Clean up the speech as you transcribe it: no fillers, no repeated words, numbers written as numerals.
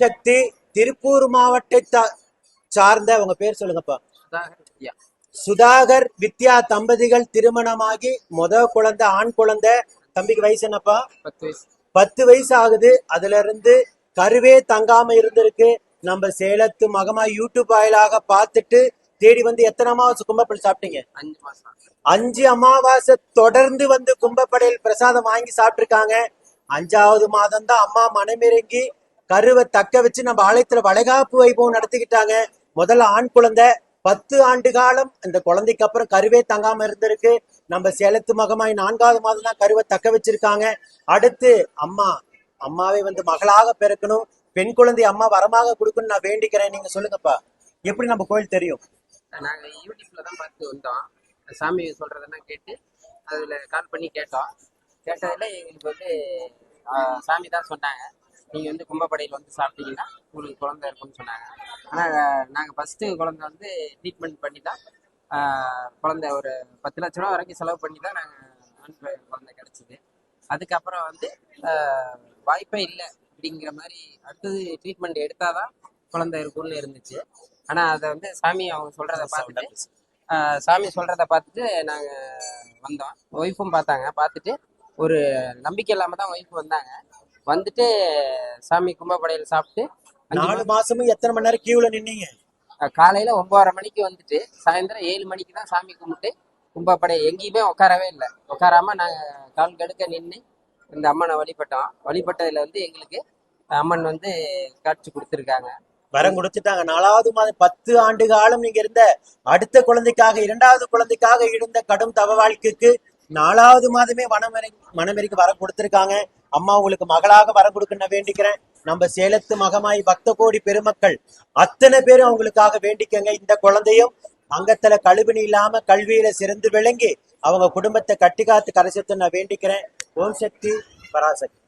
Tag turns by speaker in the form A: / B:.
A: சக்தி திருப்பூர் மாவட்டத்தை சார்ந்த உங்க பேர் சொல்லுங்கப்பா. சுதாகர் வித்யா தம்பதிகள் திருமணமாகி குழந்தை ஆண் குழந்தை. தம்பிக்கு வயசு என்னப்பா? 10 வயசு ஆகுது. அதுல இருந்து கருவே தங்காம இருந்திருக்கு. நம்ம சேலத்து மகமா யூடியூப் வாயிலாக பார்த்துட்டு தேடி வந்து எத்தனை அமாவாசை கும்பப்படையில் சாப்பிட்டீங்க? 5 அமாவாசை தொடர்ந்து வந்து கும்பப்படையில் பிரசாதம் வாங்கி சாப்பிட்டுருக்காங்க. 5வது மாதம் தான் அம்மா மனமிறங்கி கருவை தக்க வச்சு நம்ம ஆலயத்துல வளைகாப்பு வைபவம் நடத்திக்கிட்டாங்க. முதல்ல ஆண் குழந்தை 10 ஆண்டு காலம் இந்த குழந்தைக்கு அப்புறம் கருவே தங்காம இருந்திருக்கு. நம்ம சேலத்து மகமாய் 4வது மாதம் தான் கருவை தக்க வச்சிருக்காங்க. அடுத்து அம்மாவை வந்து மகளாக பிறக்கணும், பெண் குழந்தை அம்மா வரமாக கொடுக்கணும் நான் வேண்டிக்கிறேன். நீங்க சொல்லுங்கப்பா, எப்படி நம்ம கோயில் தெரியும்?
B: நாங்க யூடியூப்ல தான் பார்த்து வந்தோம். சாமி சொல்றதெல்லாம் கேட்டு அதுல கால் பண்ணி கேட்டோம். கேட்டதுல எங்களுக்கு வந்து சாமி தான் சொன்னாங்க, நீங்க வந்து கும்பப்படையில் வந்து சாப்பிட்டீங்கன்னா உங்களுக்கு குழந்தை இருக்குன்னு சொன்னாங்க. ஆனா நாங்க ஃபர்ஸ்ட் குழந்தை வந்து ட்ரீட்மெண்ட் பண்ணி தான் குழந்தை ஒரு 10 லட்ச ரூபா வரைக்கும் செலவு பண்ணி தான் நாங்கள் ஆண் குழந்தை கிடைச்சிது. அதுக்கப்புறம் வந்து வாய்ப்பே இல்லை அப்படிங்கிற மாதிரி அடுத்தது ட்ரீட்மெண்ட் எடுத்தாதான் குழந்தை இருக்குன்னு இருந்துச்சு. ஆனால் அதை வந்து சாமி அவங்க சொல்றதை பார்த்துட்டு நாங்கள் வந்தோம். ஒய்ஃபும் பார்த்துட்டு ஒரு நம்பிக்கை இல்லாமல் தான் ஒய்ஃப் வந்தாங்க. வந்துட்டு சாமி கும்பப்படையில் சாப்பிட்டு
A: 4 மாசமும் எத்தனை மணி நேரம் கியூல நின்னீங்க?
B: காலையில 9:30 மணிக்கு வந்துட்டு சாயந்தரம் 7 மணிக்கு தான் சாமி கும்பிட்டு கும்பப்படை எங்கேயுமே உட்காரவே இல்லை. உட்காராம நாங்கள் கால் கெடுக்க நின்று இந்த அம்மனை வழிபட்டோம். வழிபட்டதுல வந்து எங்களுக்கு அம்மன் வந்து காட்சி கொடுத்துருக்காங்க,
A: வரம் கொடுத்துட்டாங்க. 4வது மாதம் 10 ஆண்டு காலம் நீங்க இருந்த அடுத்த குழந்தைக்காக 2வது குழந்தைக்காக இருந்த கடும் தவ வாழ்க்கைக்கு 4வது மாதமே மனமெறிக்கு வரம் கொடுத்திருக்காங்க. அம்மா உங்களுக்கு மகளாக வரம் கொடுக்க வேண்டிக்கிறேன். நம்ம சேலத்து மகமாய் பக்த கோடி பெருமக்கள் அத்தனை பேரும் அவங்களுக்காக வேண்டிக்கங்க. இந்த குழந்தையும் அங்கத்துல கழுவினி இல்லாம கல்வியில சிறந்து விளங்கி அவங்க குடும்பத்தை கட்டி காத்து கரைசத்து நான் வேண்டிக்கிறேன். ஓம் சக்தி பராசக்தி.